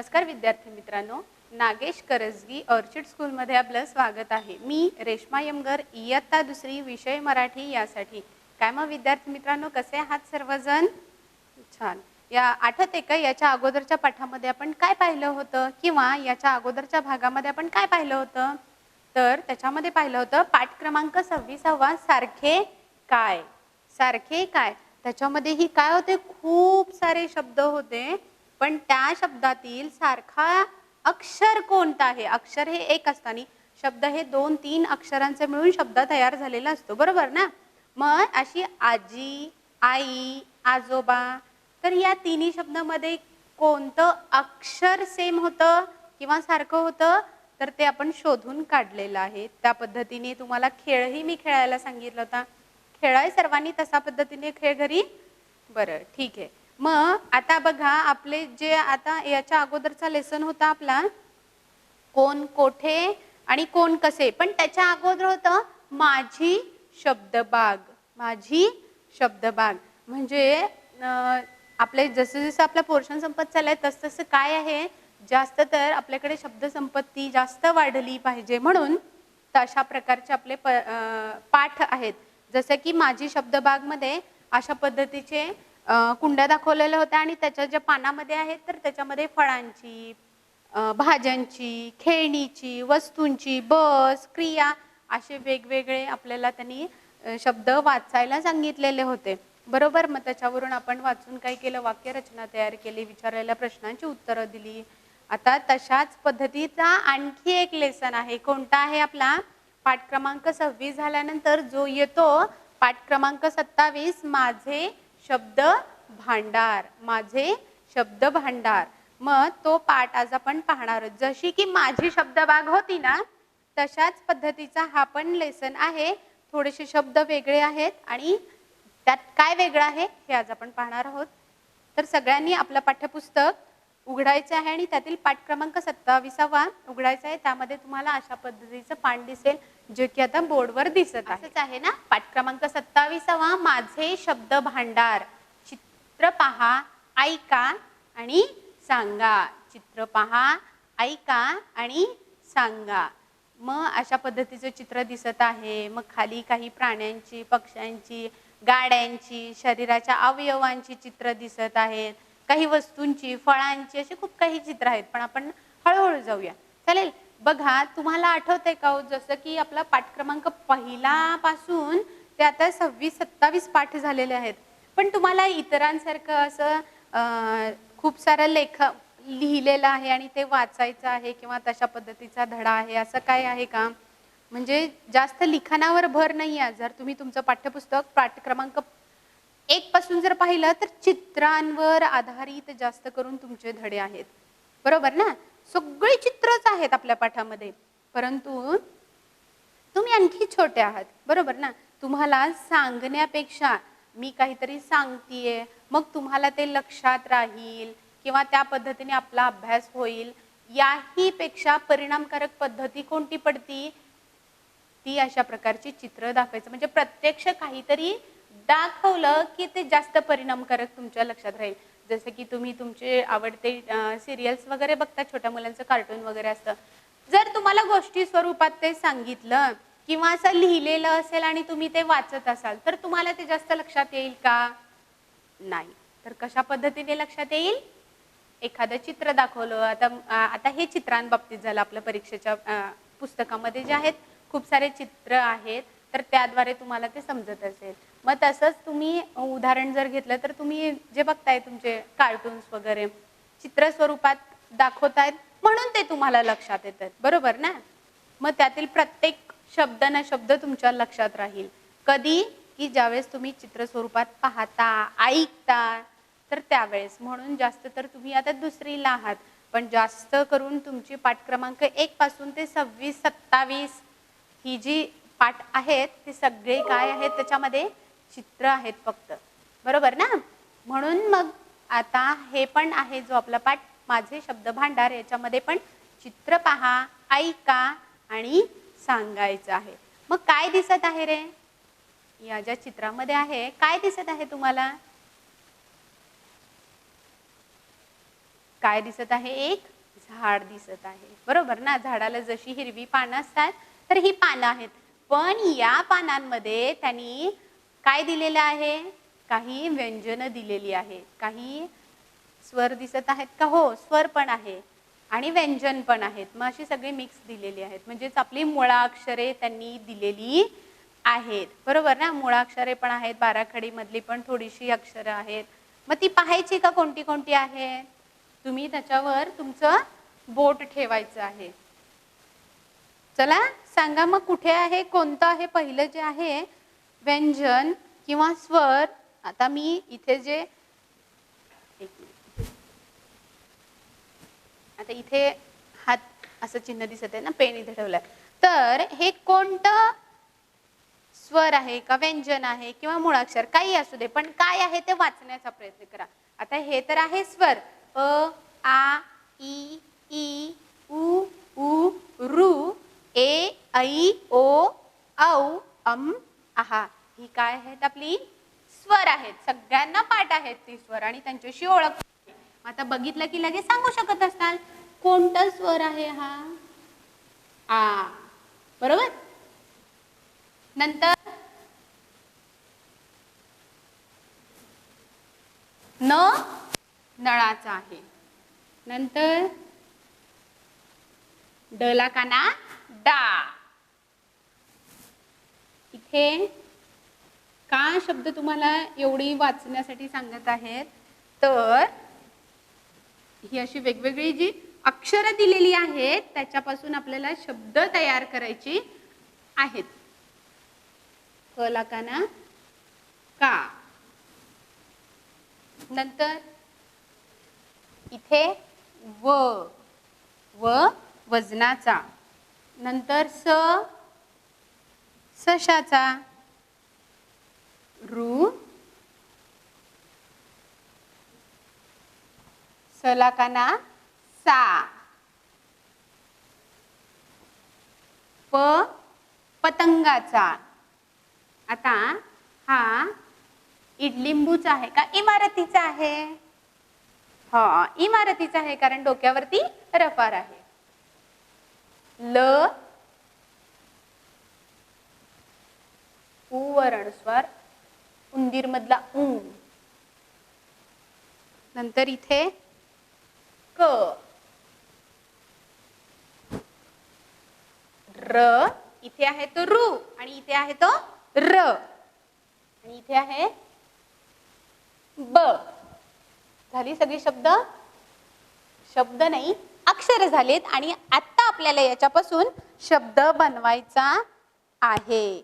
नमस्कार विद्यार्थी मित्रांनो, नागेश करजगी ऑर्चिड स्कूलमध्ये आपलं स्वागत आहे। मी रेश्मा यमगर, इयत्ता दुसरी, विषय मराठी यासाठी। काय मग विद्यार्थी मित्रांनो, कसे आहात सर्वजण? छान। या आठवते का याच्या अगोदरच्या पाठामध्ये आपण काय पाहिलं होतं किंवा याच्या अगोदरच्या भागामध्ये आपण काय पाहिलं होतं? तर त्याच्यामध्ये पाहिलं होतं पाठ क्रमांक 26 सारखे काय? सारखे काय? त्याच्यामध्ये ही काय होते, खूप सारे शब्द होते, पण त्या शब्दातील सारखा अक्षर कोणता आहे? अक्षर हे एक असताना शब्द हे 2-3 अक्षरांचे मिळून शब्द तयार झालेला असतो, बरोबर ना? मग अशी आजी, आई, आजोबा, तर या तिन्ही शब्दामध्ये कोणतं अक्षर सेम होतं किंवा सारखं होतं, तर ते आपण शोधून काढलेलं आहे। त्या पद्धतीने तुम्हाला खेळही मी खेळायला सांगितलं होता। खेळाय सर्वांनी तसा पद्धतीने खेळ घरी? बरं, ठीक आहे। मग आता बघा, आपले जे आता याच्या अगोदरचा लेसन होता आपला कोण कोठे आणि कोण कसे, पण त्याच्या अगोदर होतं माझी शब्दबाग। माझी शब्दबाग म्हणजे आपले जसं जसं आपला पोर्शन संपत चाललाय तसं काय आहे, जास्त तर आपल्याकडे शब्दसंपत्ती जास्त वाढली पाहिजे, म्हणून तशा प्रकारचे आपले पाठ आहेत। जसं की माझी शब्दबागमध्ये अशा पद्धतीचे कुंड्या दाखवलेल्या होत्या आणि त्याच्या ज्या पानामध्ये आहेत तर त्याच्यामध्ये फळांची, भाज्यांची, खेळणीची, वस्तूंची, बस, क्रिया असे वेगवेगळे आपल्याला त्यांनी शब्द वाचायला सांगितलेले होते, बरोबर? मग त्याच्यावरून आपण वाचून काय केलं, वाक्यरचना तयार केली, विचारलेल्या प्रश्नांची उत्तरं दिली। आता तशाच पद्धतीचा आणखी एक लेसन आहे, कोणता आहे आपला? पाठ क्रमांक 26 झाल्यानंतर जो येतो पाठ क्रमांक 27 माझे शब्द भांडार। माझे शब्द भांडार। मग तो पाठ आज आपण पाहणार आहोत। जशी की माझी शब्दबाग होती ना, तशाच पद्धतीचा हा पण लेसन आहे। थोडेसे शब्द वेगळे आहेत आणि त्यात काय वेगळं आहे हे आज आपण पाहणार आहोत। तर सगळ्यांनी आपलं पाठ्यपुस्तक उघडायचं आहे आणि त्यातील पाठ क्रमांक 27 उघडायचा आहे। त्यामध्ये तुम्हाला अशा पद्धतीचं पान दिसेल, जे की आता बोर्डवर दिसत आहे। असंच आहे ना, पाठ क्रमांक 27 माझे शब्द भांडार। चित्र पहा, ऐका आणि सांगा। चित्र पहा, ऐका आणि सांगा। मग अशा पद्धतीचं चित्र दिसत आहे। मग खाली काही प्राण्यांची, पक्ष्यांची, गाड्यांची, शरीराच्या अवयवांची चित्र दिसत आहेत, काही वस्तूंची, फळांची, अशी खूप काही चित्र आहेत, पण आपण हळूहळू जाऊया, चालेल? बघा, तुम्हाला आठवतंय का, जसं की आपला पाठ क्रमांक 1 पासून ते आता 26-27 पाठ झालेले आहेत, पण तुम्हाला इतरांसारखं असं खूप सारं लिहिलेलं आहे आणि ते वाचायचं आहे किंवा तशा पद्धतीचा धडा आहे, असं काय आहे का? म्हणजे जास्त लिखाणावर भर नाही आहे। जर तुम्ही तुमचं पाठ्यपुस्तक पाठ क्रमांक 1 पासून जर पाहिलं तर चित्रांवर आधारित जास्त करून तुमचे धडे आहेत, बरोबर ना? सगळे चित्रच आहेत आपल्या पाठामध्ये, परंतु तुम्ही आणखी छोटे आहात, बरोबर ना? तुम्हाला सांगण्यापेक्षा मी काहीतरी सांगतेय, मग तुम्हाला ते लक्षात राहील किंवा त्या पद्धतीने आपला अभ्यास होईल, याही पेक्षा परिणामकारक पद्धती कोणती पडती? ती अशा प्रकारची चित्र दाखवायचं, म्हणजे प्रत्यक्ष काहीतरी दाखवलं की ते जास्त परिणामकारक तुमच्या लक्षात राहील। जसं की तुम्ही तुमचे आवडते सिरियल्स वगैरे बघता, छोट्या मुलांचं कार्टून वगैरे असतं, जर तुम्हाला गोष्टी स्वरूपात ते सांगितलं किंवा असं लिहिलेलं असेल आणि तुम्ही ते वाचत असाल, तर तुम्हाला ते जास्त लक्षात येईल का? नाही। तर कशा पद्धतीने लक्षात येईल? एखादं चित्र दाखवलं, आता हे चित्रांबाबतीत झालं आपल्या परीक्षेच्या पुस्तकामध्ये जे आहेत खूप सारे चित्र आहेत, तर त्याद्वारे तुम्हाला ते समजत असेल। मग तसंच तुम्ही उदाहरण जर घेतलं तर तुम्ही जे बघताय तुमचे कार्टून्स वगैरे चित्र स्वरूपात दाखवतायत, म्हणून ते तुम्हाला लक्षात येतात, बरोबर ना? मग त्यातील प्रत्येक शब्द ना शब्द तुमच्या लक्षात राहील। कधी? की ज्यावेळेस तुम्ही चित्र स्वरूपात पाहता, ऐकता, तर त्यावेळेस। म्हणून जास्त तर तुम्ही आता दुसरीला आहात, पण जास्त करून तुमची पाठ क्रमांक 1 पासून ते 26-27 ही जी पाठ आहेत ते सगळे काय आहेत, त्याच्यामध्ये चित्र आहेत फक्त, बरोबर ना? म्हणून मग आता हे पण आहे जो आपला पाठ माझे शब्द भांडार, याच्यामध्ये पण चित्र पहा, ऐका आणि सांगायचं आहे। मग काय दिसत आहे रे या ज्या चित्रामध्ये आहे, काय दिसत आहे तुम्हाला? काय दिसत आहे? एक झाड दिसत आहे, बरोबर ना. झाडाला जशी हिरवी पानं असतात तर ही पानं आहेत, पण या पानांमध्ये त्यांनी काय दिलेलं आहे, काही व्यंजन दिलेली आहेत. काही स्वर दिसत आहेत का, हो स्वर पण आहे आणि व्यंजन पण आहेत. मग अशी सगळी मिक्स दिलेली आहेत, म्हणजेच आपली मुळाक्षरे त्यांनी दिलेली आहेत, बरोबर ना. मुळाक्षरे पण आहेत, बाराखडी मधली पण थोडीशी अक्षरं आहेत. मग ती पाहायची का कोणती कोणती आहे, तुम्ही त्याच्यावर तुमचं बोट ठेवायचं आहे. चला सांगा मग कुठे आहे, कोणतं आहे पहिलं जे आहे व्यंजन किंवा स्वर. आता मी इथे जे आता इथे हात असं चिन्ह दिसत आहे ना, पेन इथे ठेवलंय, तर हे कोणतं स्वर आहे का व्यंजन आहे किंवा मुळाक्षर काही असू दे, पण काय आहे ते वाचण्याचा प्रयत्न करा. आता हे तर आहे स्वर, अ आ इ ई उ ऊ ऋ ए ऐ ओ औ अम आहा. ही काय आहेत, आपली स्वर आहेत. सगळ्यांना पाठ आहेत ती स्वर आणि त्यांच्याशी ओळख. आता बघितलं की लगेच सांगू शकत असताल कोणता स्वर आहे हा, आ, बरोबर. नंतर न नळाचा आहे. नंतर डला काना डा. इथे का शब्द तुम्हाला एवढी वाचण्यासाठी सांगत आहेत, तर ही अशी वेगवेगळी जी अक्षरं दिलेली आहेत त्याच्यापासून आपल्याला शब्द तयार करायची आहेत. कलाकाना का. नंतर इथे व व वजनाचा. नंतर स सशाचा. रू सलाकाना सा. प पतंगाचा. आता हा इडलिंबूचा आहे का इमारतीचा आहे, हा इमारतीचा आहे कारण डोक्यावरती रफार आहे. ल उ वर्ण स्वर, उंदीर मधला उ. नंतर इथे क. र इथे आहे तो रू आणि इथे आहे तो र आणि इथे आहे ब. झाली सगळी शब्द, शब्द नाही अक्षर झालीत. आणि आता आपल्याला याच्यापासून शब्द बनवायचा आहे.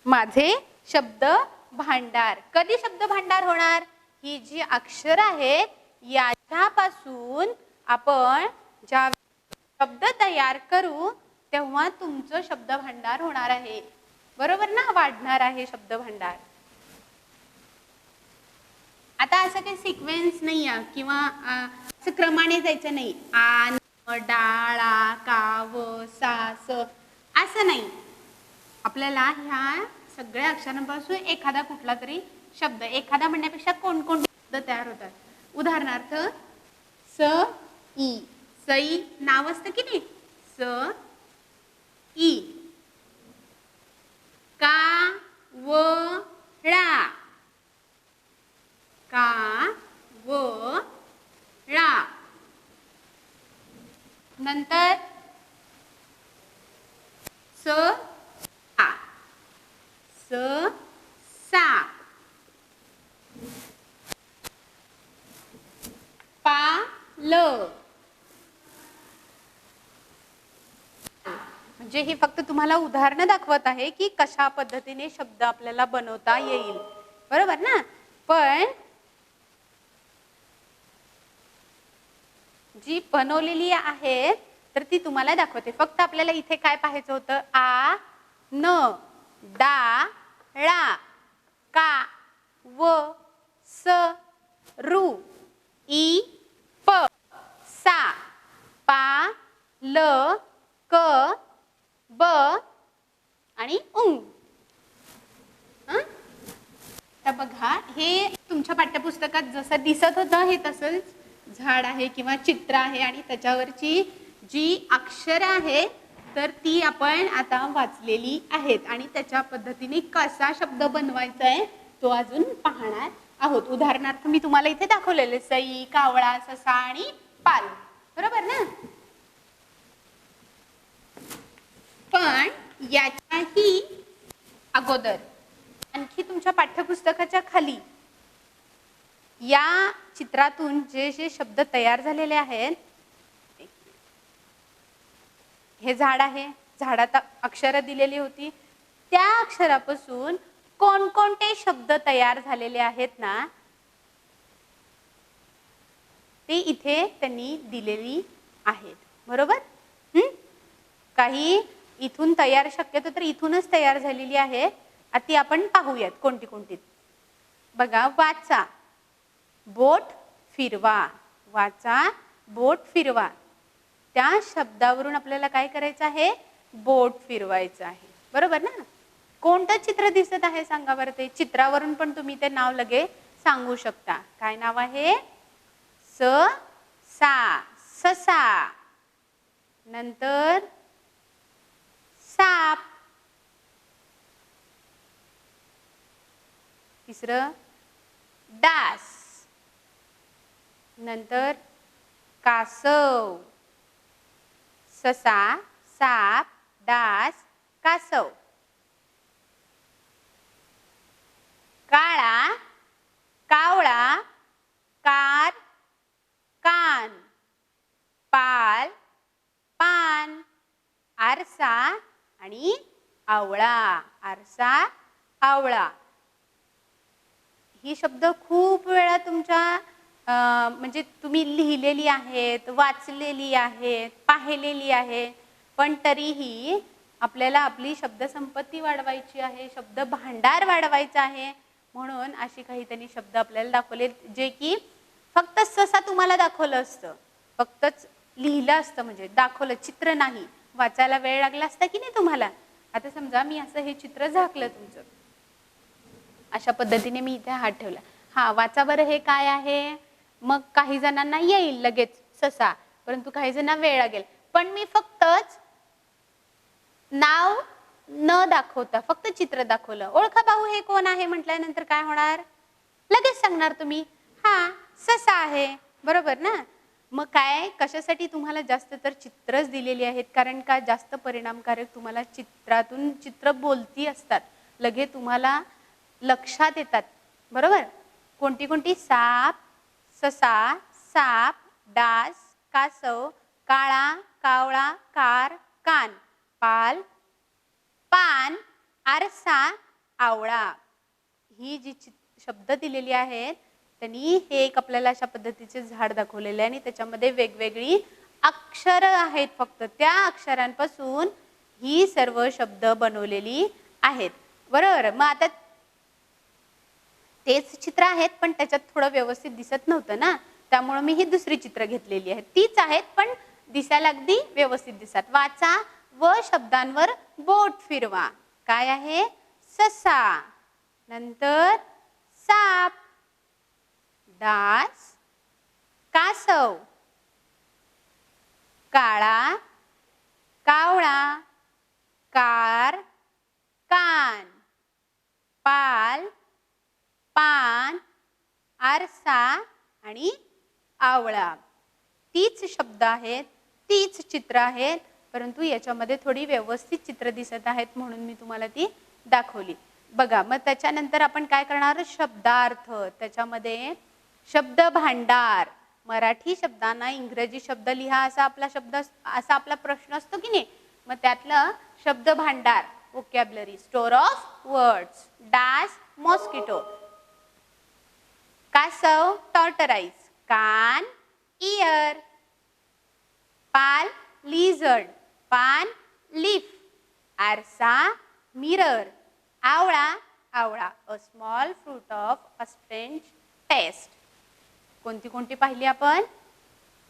माझे शब्द भांडार. कधी शब्द भांडार होणार, ही जी अक्षर आहेत याच्यापासून आपण ज्या शब्द तयार करू तेव्हा तुमचं शब्द भांडार होणार आहे, बरोबर ना. वाढणार आहे शब्द भांडार. आता असं काही सिक्वेन्स नाही आहे किंवा असं क्रमाने जायचं नाही, आ डाळा काव सास असं नाही. आपल्याला ह्या सगळ्या अक्षरांपासून एखादा कुठला तरी शब्द, एखादा म्हणण्यापेक्षा कोण कोण शब्द तयार होतात. उदाहरणार्थ स ई, सई नाव असतं की नाही, स ई. का व ळा, का व ळा. नंतर स आ, स सा. पा ल. म्हणजे ही फक्त तुम्हाला उदाहरणं दाखवत आहे की कशा पद्धतीने शब्द आपल्याला बनवता येईल, बरोबर ना. पण जी बनवलेली आहे तर ती तुम्हाला दाखवते. फक्त आपल्याला इथे काय पाहायचं होतं, आ न डा ळा का व स रू ई प सा पा ल क ब आणि उंग. आता बघा, हे तुमच्या पाठ्यपुस्तकात जसं दिसत होतं हे तसंच झाड आहे किंवा चित्र आहे आणि त्याच्यावरची जी अक्षरं आहेत तर ती आपण आता वाचलेली आहेत आणि त्याच्या पद्धतीने कसा शब्द बनवायचा आहे तो अजून पाहणार आहोत. उदाहरणार्थ मी तुम्हाला इथे दाखवलेले सई, कावळा, ससा आणि पाल. बरोबर ना? पण याच्याही अगोदर आणखी तुमच्या पाठ्यपुस्तकाच्या खाली या चित्रातून जे जे शब्द तयार झालेले आहेत, हे झाड आहे, झाडात अक्षरं दिलेली होती, त्या अक्षरापासून कोणकोणते शब्द तयार झालेले आहेत ना ते इथे त्यांनी दिलेली आहेत. बरोबर? काही इथून तयार शक्यतो तर इथूनच तयार झालेली आहे. ती आपण पाहूयात कोणती कोणती. बघा, वाचा, बोट फिरवा. वाचा, बोट फिरवा. त्या शब्दावरून आपल्याला काय करायचं आहे? बोट फिरवायचं आहे. बरोबर ना? कोणतं चित्र दिसत आहे सांगा बरं. ते चित्रावरून पण तुम्ही ते नाव लगे सांगू शकता. काय नाव आहे? सा, ससा. नंतर साप. तिसरं डास. नंतर कासव. ससा, साप, डास, कासव. काळा, कावळा, कार, कान. पाल, पान. आरसा आणि आवळा. आरसा, आवळा. ही शब्द खूप वेळा तुमच्या म्हणजे तुम्ही लिहिलेली आहेत, वाचलेली आहेत, पाहिलेली आहे. पण तरीही आपल्याला आपली शब्दसंपत्ती वाढवायची आहे, शब्द भांडार वाढवायचा आहे. म्हणून अशी काही त्यांनी शब्द आपल्याला दाखवले जे की फक्त ससा तुम्हाला दाखवलं असतं, फक्तच लिहिलं असतं, म्हणजे दाखवलं, चित्र नाही. वाचायला वेळ लागला असता की नाही तुम्हाला. आता समजा मी असं हे चित्र झाकलं तुमचं, अशा पद्धतीने मी इथे हात ठेवला. हा, वाचा बरं हे काय आहे. मग काही जणांना येईल लगेच ससा, परंतु काही जणांना वेळ लागेल. पण मी फक्तच नाव न दाखवता फक्त चित्र दाखवलं. ओळखा भाऊ हे कोण आहे म्हटल्यानंतर काय होणार? लगेच सांगणार तुम्ही, हा ससा आहे. बरोबर ना? मग काय, कशासाठी तुम्हाला जास्त तर चित्रच दिलेली आहेत, कारण का जास्त परिणामकारक तुम्हाला चित्रातून चित्र बोलती असतात, लगे तुम्हाला लक्षात येतात. बरोबर? कोणती कोणती? साप, ससा, साप, डास, कासव, काळा, कावळा, कार, कान, पाल, पान, आरसा, आवळा. ही जी शब्द दिलेली आहेत त्यांनी हे एक आपल्याला अशा पद्धतीचे झाड दाखवलेले आहे आणि त्याच्यामध्ये वेगवेगळी अक्षरं आहेत. फक्त त्या अक्षरांपासून ही सर्व शब्द बनवलेली आहेत. बरोबर? मग आता तेच चित्र आहेत पण त्याच्यात थोडं व्यवस्थित दिसत नव्हतं ना, त्यामुळे मी ही दुसरी चित्र घेतलेली आहेत. तीच आहेत पण दिसायला अगदी व्यवस्थित दिसतात. वाचा व शब्दांवर बोट फिरवा. काय आहे? ससा. नंतर साप, डास, कासव, काळा, कावळा, कार, कान, पाल, पान, आरसा आणि आवळा. तीच शब्द आहेत, तीच चित्र आहेत, परंतु याच्यामध्ये थोडी व्यवस्थित चित्र दिसत आहेत म्हणून मी तुम्हाला ती दाखवली. बघा, मग त्याच्यानंतर आपण काय करणार? शब्दार्थ. त्याच्यामध्ये शब्द भांडार. मराठी शब्दांना इंग्रजी शब्द लिहा असा आपला प्रश्न असतो की नाही. मग त्यातलं शब्द भांडार, वोकॅब्युलरी, स्टोर ऑफ वर्ड्स. डास, मॉस्किटो. कासव, टॉर्टराइज. कान, इयर. पाल, लिझर्ड. पान, लीफ. आरसा, मिरर. आवळा, awla. A small fruit of a strange taste. कोणती कोणती पाहिली आपण?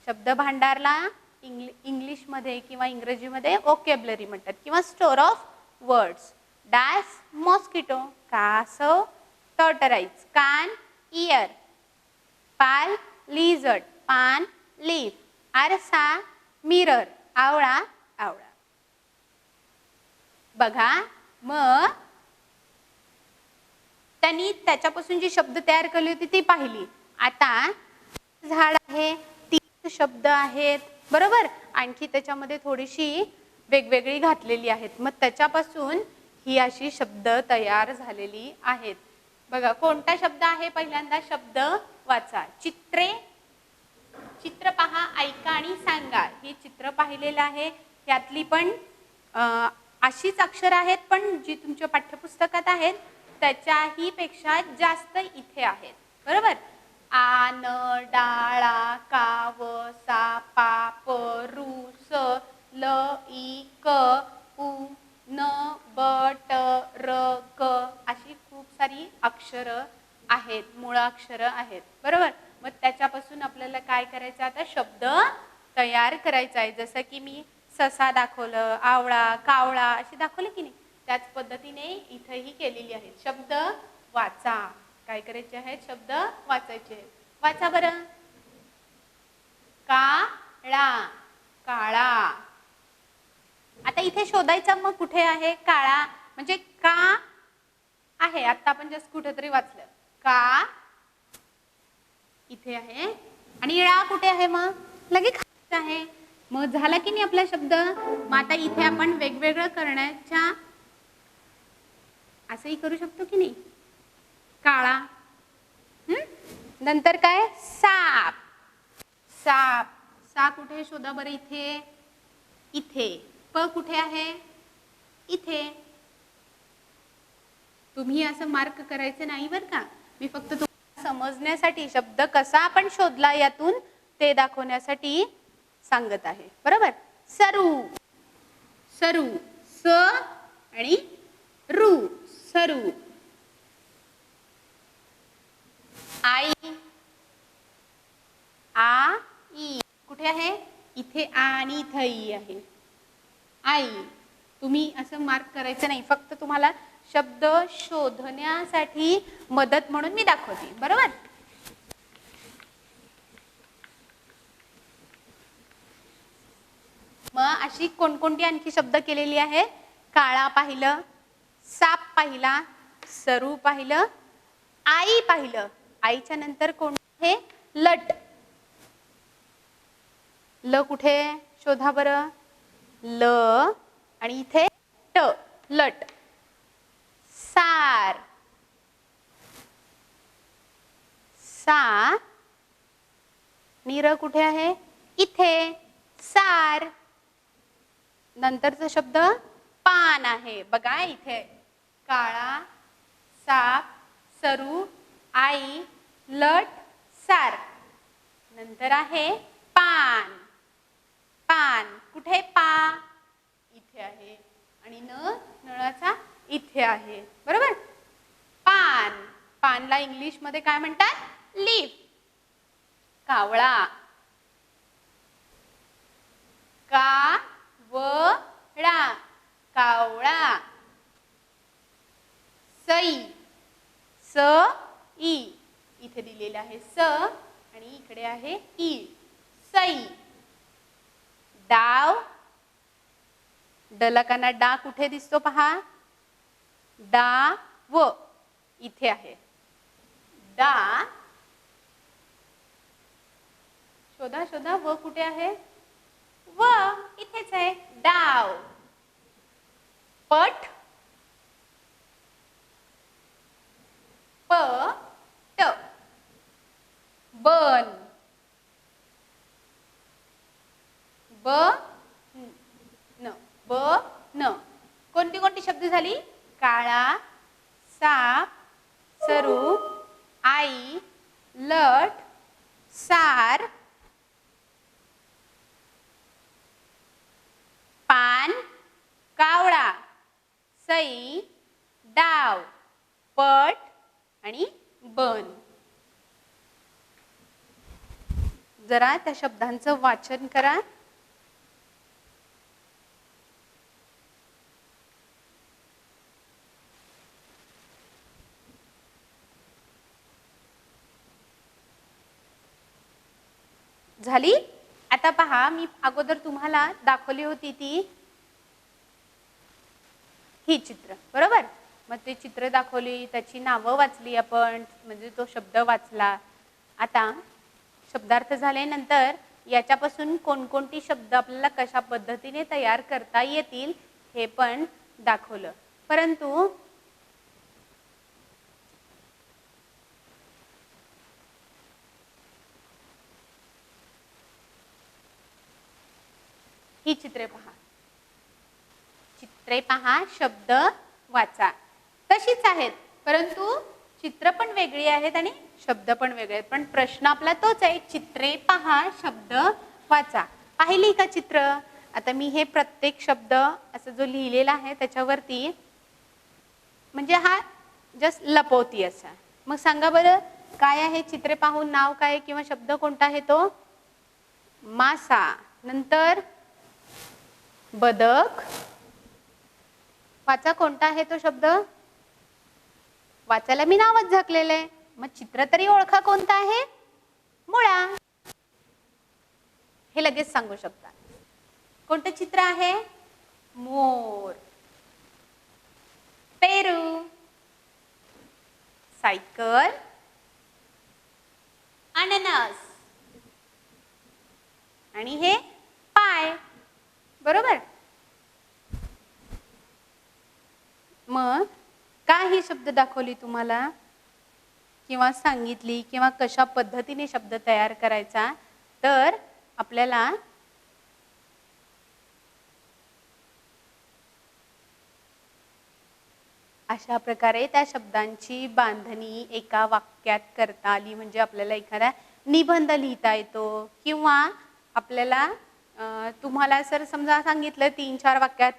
शब्द भांडारला इंग्लिशमध्ये किंवा इंग्रजीमध्ये वोकॅब्युलरी म्हणतात किंवा स्टोर ऑफ वर्ड्स. डास, मॉस्किटो. कासव, टॉर्टराइज, कान इयर, पाल लिझर्ड, पान लीफ, आरसा मिरर, आवळा आवळा. बघा मग त्यांनी त्याच्यापासून जी शब्द तयार केली होती ती पाहिली. आता झाड आहे, 3 शब्द आहेत बरोबर, आणखी त्याच्यामध्ये थोडीशी वेगवेगळी घातलेली आहेत. मग त्याच्यापासून ही अशी शब्द तयार झालेली आहेत. बघा कोणता शब्द आहे, पहिल्यांदा शब्द वाचा. चित्रे, चित्र पहा, ऐका आणि सांगा. ही चित्र पाहिलेलं आहे, यातली पण अशीच अक्षर आहेत, पण जी तुमच्या पाठ्यपुस्तकात आहेत त्याच्याही पेक्षा जास्त इथे आहेत बरोबर. आन, डाळा, काव, सापा, परू, स, ल, ई, क, उ, न, ब, ट, र, क अशी खूप सारी अक्षरं आहेत, मूळाक्षरं आहेत बरोबर. मग त्याच्यापासून आपल्याला काय करायचं, आता शब्द तयार करायचा आहे. जसं की मी ससा दाखवलं, आवळा, कावळा अशी दाखवली की नाही, त्याच पद्धतीने इथेही केलेली आहेत. शब्द वाचा, काय करायचे आहेत, शब्द वाचायचे आहेत. वाचा बरं. काळा, काळा. आता इथे शोधायचा मग कुठे आहे काळा, म्हणजे का आहे. आता आपण जस्ट कुठेतरी वाचलं, का इथे आहे आणि ळा कुठे आहे, मग लगेच खाली आहे. मग झाला की नाही आपला शब्द. मग आता इथे आपण वेगवेगळं करण्याच्या असंही करू शकतो की नाही. काळा, नंतर काय, साप, साप. सा कुठे शोधा बरं, इथे, इथे. प कुठे आहे, इथे. तुम्ही असं मार्क करायचं नाही बरं का, मी फक्त तुम्हाला समजण्यासाठी शब्द कसा आपण शोधला यातून ते दाखवण्यासाठी सांगत आहे बरोबर. सरू, सरू, स आणि रू, सरू. आई, आ, ई. कुठे आहे, इथे आ आणि इथे ई आहे. आई. तुम्ही असं मार्क करायचं नाही, फक्त तुम्हाला शब्द शोधण्यासाठी मदत म्हणून मी दाखवते बरोबर. मग अशी कोणकोणती आणखी शब्द केलेली आहे. काळा पाहिलं, साप पाहिला, सरू पाहिलं, आई पाहिलं. आईच्या नंतर कोण आहे, लट. ल कुठे शोधा बरं, ल आणि इथे ट, लट. सार, सा, नीर कुठे आहे, इथे, सार. नंतरचा शब्द पान आहे. बघा इथे काळा, साप, सरू, आई, लट, सार. नंतर आहे पान. पान कुठे, पा इथे आहे आणि न, नळाचा इथे आहे बरोबर. पान, पानला इंग्लिश मध्ये काय म्हणतात, लीफ. कावळा, कावळा, कावळा. सई, स, ई. इथे दिलेलं आहे स आणि इकडे आहे ई, सई. डाव, डलकाना डा कुठे दिसतो पहा, डाव इथे आहे. डा, शोधा शोधा, व कुठे आहे, व इथेच आहे, डाव. पट, प, ट. बन, ब, न, ब, न. कोणती कोणती शब्द झाली, काळा, साप, सरू, आई, लट, सार, पान, कावळा, सई, डाव, पट आणि बन. जरा त्या शब्दांचं वाचन करा. झाली? आता पहा, मी अगोदर तुम्हाला दाखवली होती ती ही चित्र, बरोबर? मग ते चित्र दाखवली, त्याची नावं वाचली आपण, म्हणजे तो शब्द वाचला. आता शब्दार्थ झाल्यानंतर याच्यापासून कोणकोणती शब्द आपल्याला कशा पद्धतीने तयार करता येतील हे पण दाखवलं. परंतु ही चित्रे पहा, चित्रे पहा, शब्द वाचा. तशीच आहेत, परंतु चित्र पण वेगळी आहेत आणि शब्द पण वेगळे आहेत. पण प्रश्न आपला तोच आहे, चित्रे पहा, शब्द वाचा. पाहिली का चित्र? आता मी हे प्रत्येक शब्द असं जो लिहिलेला आहे त्याच्यावरती म्हणजे हा जस्ट लपवती असा. मग सांगा बरं, काय आहे चित्रे पाहून नाव काय किंवा शब्द कोणता आहे तो? मासा. नंतर बदक. वाचा, कोणता आहे तो शब्द? वाचायला मी नावच झाकलेलं आहे, मग चित्र तरी ओळखा कोणता आहे? मुळा. हे लगेच सांगू शकता. कोणतं चित्र आहे? मोर. पेरू. सायकल. अननस. आणि हे पाय, बरोबर? मग काय ही शब्द दाखवली तुम्हाला किंवा सांगितली किंवा कशा पद्धतीने शब्द तयार करायचा, तर आपल्याला अशा प्रकारे त्या शब्दांची बांधणी एका वाक्यात करता आली म्हणजे आपल्याला एखादा निबंध लिहिता येतो. किंवा आपल्याला तुम्हाला सर समजा सांगितलं 3-4 वाक्यात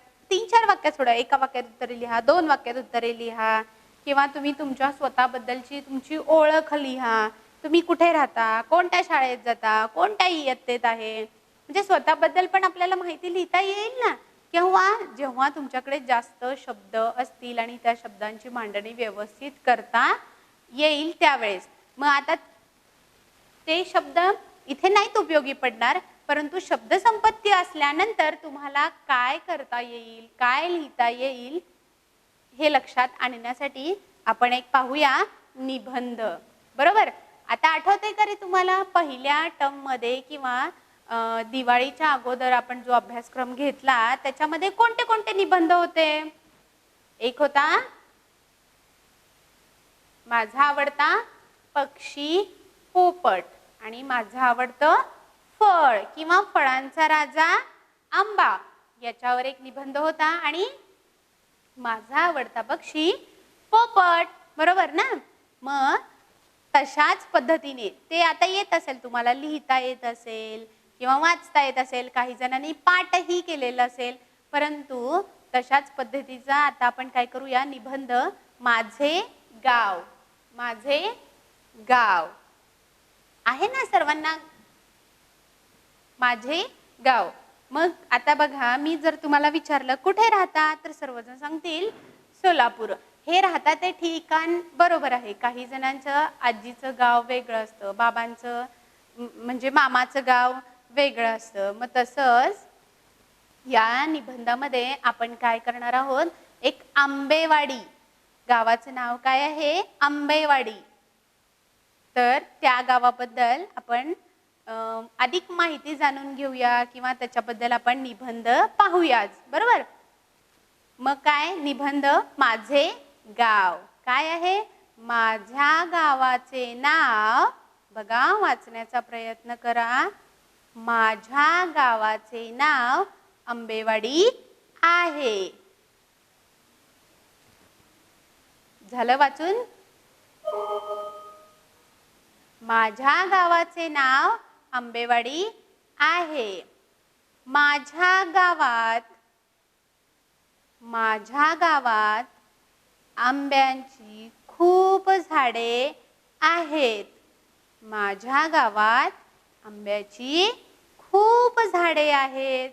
सोडा, एका वाक्यात उत्तरे लिहा, 2 वाक्यात उत्तरे लिहा, किंवा तुम्ही तुमच्या स्वतःबद्दलची तुमची ओळख लिहा. तुम्ही कुठे राहता, कोणत्या शाळेत जाता, कोणत्या इयत्तेत आहे, म्हणजे स्वतःबद्दल पण आपल्याला माहिती लिहिता येईल ना. किंवा जेव्हा तुमच्याकडे जास्त शब्द असतील आणि त्या शब्दांची मांडणी व्यवस्थित करता येईल त्यावेळेस. मग आता ते शब्द इथे नाहीत उपयोगी पडणार, परंतु शब्द संपत्ती असल्यानंतर तुम्हाला काय करता येईल, काय लिहिता येईल हे लक्षात आणण्यासाठी आपण एक पाहूया निबंध, बरोबर? आता आठवतंय का रे तुम्हाला पहिल्या टर्म मध्ये किंवा दिवाळीच्या अगोदर आपण जो अभ्यासक्रम घेतला त्याच्यामध्ये कोणते कोणते निबंध होते? एक होता माझा आवडता पक्षी पोपट आणि माझं आवडतं फळ किंवा फळांचा राजा आंबा, याच्यावर एक निबंध होता. आणि माझा आवडता पक्षी पोपट, बरोबर ना? मग तशाच पद्धतीने ते आता येत असेल तुम्हाला, लिहिता येत असेल किंवा वाचता येत असेल, काही जणांनी पाठही केलेला असेल, परंतु तशाच पद्धतीचा आता आपण काय करूया, निबंध माझे गाव. माझे गाव आहे ना सर्वांना? माझे गाव. मग आता बघा, मी जर तुम्हाला विचारलं कुठे राहता, तर सर्वजण सांगतील सोलापूर. हे राहता ते ठिकाण बरोबर आहे. काही जणांचं आजीचं गाव वेगळं असतं, बाबांचं म्हणजे मामाचं गाव वेगळं असतं. मग तसंच या निबंधामध्ये आपण काय करणार आहोत, एक आंबेवाडी, गावाचं नाव काय आहे? आंबेवाडी. तर त्या गावाबद्दल आपण अधिक माहिती जाणून घेऊया किंवा त्याच्याबद्दल आपण निबंध पाहूयाच, बरोबर? मग काय निबंध माझे गाव काय आहे? माझ्या गावाचे नाव, बघा वाचण्याचा प्रयत्न करा, माझ्या गावाचे नाव आंबेवाडी आहे. झालं वाचून? माझ्या गावाचे नाव आंबेवाडी आहे. माझ्या गावात आंब्यांची खूप झाडे आहेत. माझ्या गावात आंब्याची खूप झाडे आहेत.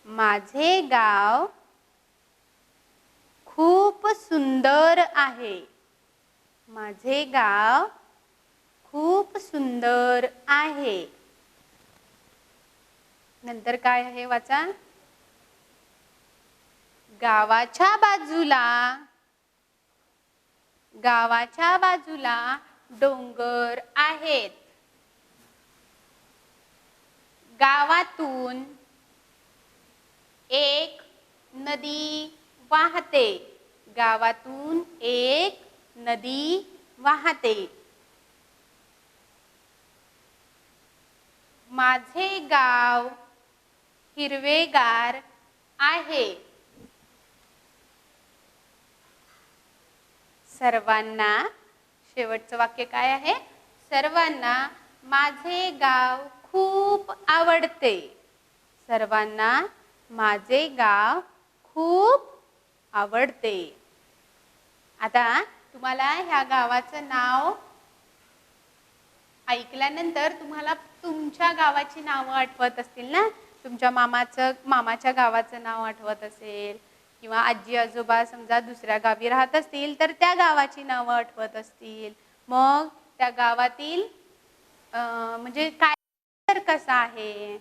माझे गाव खूप सुंदर आहे. माझे गाव खूप सुंदर आहे. नंतर काय आहे वाचा. गावाच्या बाजूला डोंगर आहेत. गावातून एक नदी वाहते. गावातून एक नदी वाहते. माझे गाव हिरवेगार आहे. सर्वांना, शेवटचं वाक्य काय आहे. सर्वांना माझे गाव खूप आवडते. सर्वांना माझे गाव खूप आवडते. आता तुम्हाला ह्या गावाचं नाव ऐकल्यानंतर तुम्हाला तुमच्या गावाची नावं आठवत असतील ना. तुमच्या मामाच्या गावाचं नाव आठवत असेल किंवा आजी आजोबा समजा दुसऱ्या गावी राहत असतील तर त्या गावाची नावं आठवत असतील. मग त्या गावातील म्हणजे काय तर कसं आहे.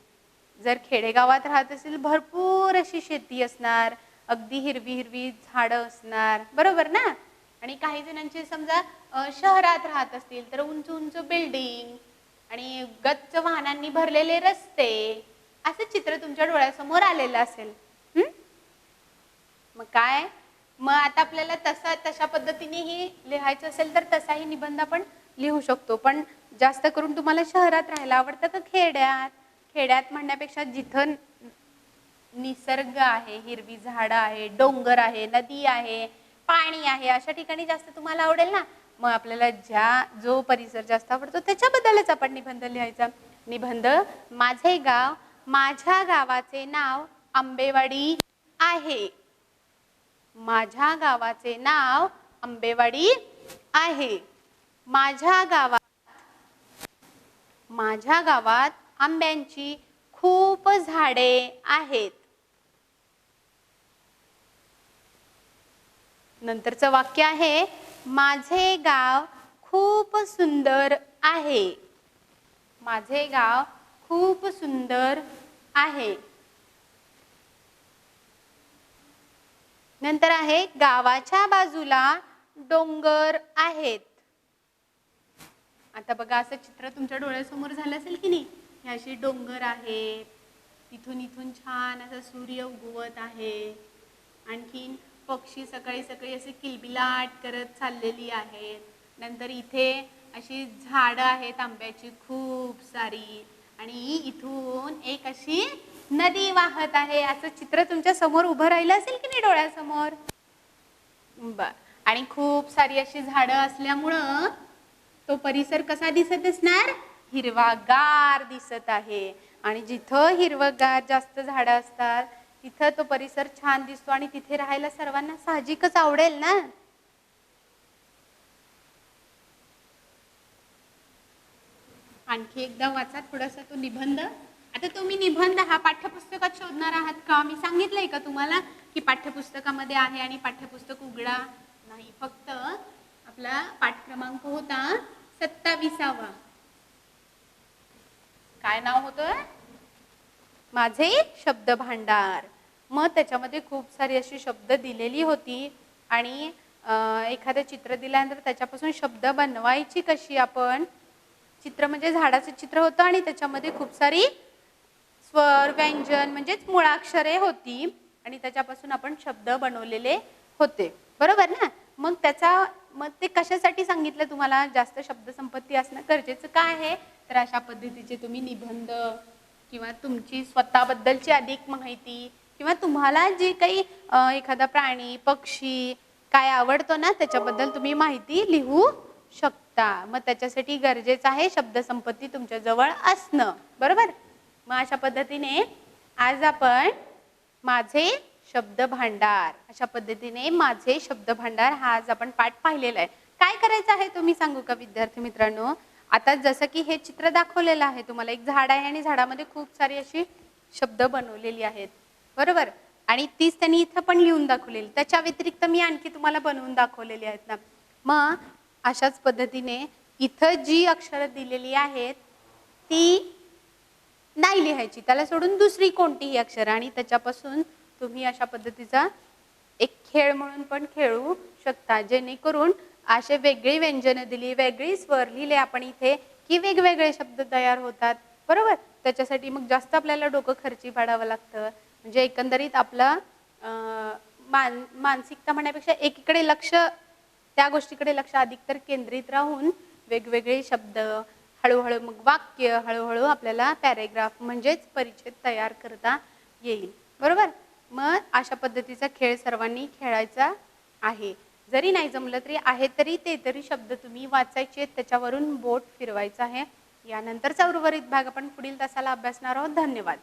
जर खेडेगावात राहत असेल भरपूर अशी शेती असणार, अगदी हिरवी हिरवी झाडं असणार, बरोबर ना. आणि काही जणांचे समजा शहरात राहत असतील तर उंच उंच बिल्डिंग आणि गच्च वाहनांनी भरलेले रस्ते, असं चित्र तुमच्या डोळ्यासमोर आलेलं असेल. मग काय, मग आता आपल्याला तशा पद्धतीनेही लिहायचं असेल तर तसाही निबंध आपण लिहू शकतो. पण जास्त करून तुम्हाला शहरात राहायला आवडतं का खेड्यात. खेड्यात म्हणण्यापेक्षा जिथं निसर्ग आहे, हिरवी झाडं आहे, डोंगर आहे, नदी आहे, पाणी आहे, अशा ठिकाणी जास्त तुम्हाला आवडेल ना. मग आपल्याला जो परिसर जास्त आवडतो त्याच्याबद्दलच आपण निबंध लिहायचा. निबंध. माझे गाव, माझ्या गावाचे नाव आंबेवाडी आहे. माझ्या गावाचे नाव आंबेवाडी आहे. माझ्या गावात आंब्यांची खूप झाडे आहेत. नंतरचं वाक्य आहे माझे गाव खूप सुंदर आहे. माझे गाव खूप सुंदर आहे. नंतर आहे गावाच्या बाजूला डोंगर आहेत. आता बघा असं चित्र तुमच्या डोळ्यासमोर झालं असेल की नाही. हे असे डोंगर आहेत, इथून छान असा सूर्य उगवत आहे. आणखीन पक्षी सकाळी सकाळी असे किलबिलाट करत चाललेली आहेत. नंतर इथे अशी झाडं आहेत आंब्याची खूप सारी आणि इथून एक अशी नदी वाहत आहे. असं चित्र तुमच्या समोर उभं राहिलं असेल की नाही डोळ्यासमोर. बर. आणि खूप सारी अशी झाडं असल्यामुळं तो परिसर कसा दिसत असणार. हिरवागार दिसत आहे. आणि जिथं हिरवगार जास्त झाडं असतात तिथं तो परिसर छान दिसतो आणि तिथे राहायला सर्वांना साहजिकच आवडेल ना. आणखी एकदा वाचा थोडासा तो निबंध. आता तुम्ही निबंध हा पाठ्यपुस्तकात शोधणार आहात का. मी सांगितलंय का तुम्हाला की पाठ्यपुस्तकामध्ये आहे आणि पाठ्यपुस्तक उघडा. नाही, फक्त आपला पाठ क्रमांक होता 27वा. काय नाव होतं. माझे शब्द भांडार. मग त्याच्यामध्ये खूप सारी अशी शब्द दिलेली होती आणि एखादं चित्र दिल्यानंतर त्याच्यापासून शब्द बनवायची कशी आपण. चित्र म्हणजे झाडाचं चित्र होतं आणि त्याच्यामध्ये खूप सारी स्वर व्यंजन म्हणजेच मुळाक्षरे होती आणि त्याच्यापासून आपण शब्द बनवलेले होते, बरोबर ना. मग ते कशासाठी सांगितलं तुम्हाला. जास्त शब्दसंपत्ती असणं गरजेचं काय आहे. तर अशा पद्धतीचे तुम्ही निबंध किंवा तुमची स्वतःबद्दलची अधिक माहिती किंवा तुम्हाला जे काही एखादा प्राणी पक्षी काय आवडतो ना त्याच्याबद्दल तुम्ही माहिती लिहू शकता. मग त्याच्यासाठी गरजेचं आहे शब्दसंपत्ती तुमच्या जवळ असणं, बरोबर. मग अशा पद्धतीने आज आपण माझे शब्द भांडार, अशा पद्धतीने माझे शब्द भांडार हा आज आपण पाठ पाहिलेला आहे. काय करायचं आहे तुम्ही सांगू का विद्यार्थी मित्रांनो. आता जसं की हे चित्र दाखवलेलं आहे तुम्हाला. एक झाड आहे आणि झाडामध्ये खूप सारी अशी शब्द बनवलेली आहेत, बरोबर. आणि तीच त्यांनी इथं पण लिहून दाखवलेली. त्याच्या व्यतिरिक्त मी आणखी तुम्हाला बनवून दाखवलेली आहेत ना. मग अशाच पद्धतीने इथं जी अक्षरं दिलेली आहेत ती नाही लिहायची, त्याला सोडून दुसरी कोणतीही अक्षरं, आणि त्याच्यापासून तुम्ही अशा पद्धतीचा एक खेळ म्हणून पण खेळू शकता, जेणेकरून असे वेगळी व्यंजनं दिली, वेगळी स्वर लिहिले आपण इथे की वेगवेगळे शब्द तयार होतात, बरोबर. त्याच्यासाठी मग जास्त आपल्याला डोकं खर्ची पाडावं लागतं. म्हणजे एकंदरीत आपलं मानसिकता म्हणण्यापेक्षा एकीकडे लक्ष, त्या गोष्टीकडे लक्ष अधिकतर केंद्रित राहून वेगवेगळे शब्द, हळूहळू मग वाक्य, हळूहळू आपल्याला पॅरेग्राफ म्हणजेच परिच्छेद तयार करता येईल, बरोबर. मग अशा पद्धतीचा खेळ सर्वांनी खेळायचा आहे. जरी नाही जमलं तरी आहे तरी ते तरी शब्द तुम्ही वाचायचे, त्याच्यावरून बोट फिरवायचं आहे. यानंतरचा उर्वरित भाग आपण पुढील तासाला अभ्यासणार आहोत. धन्यवाद.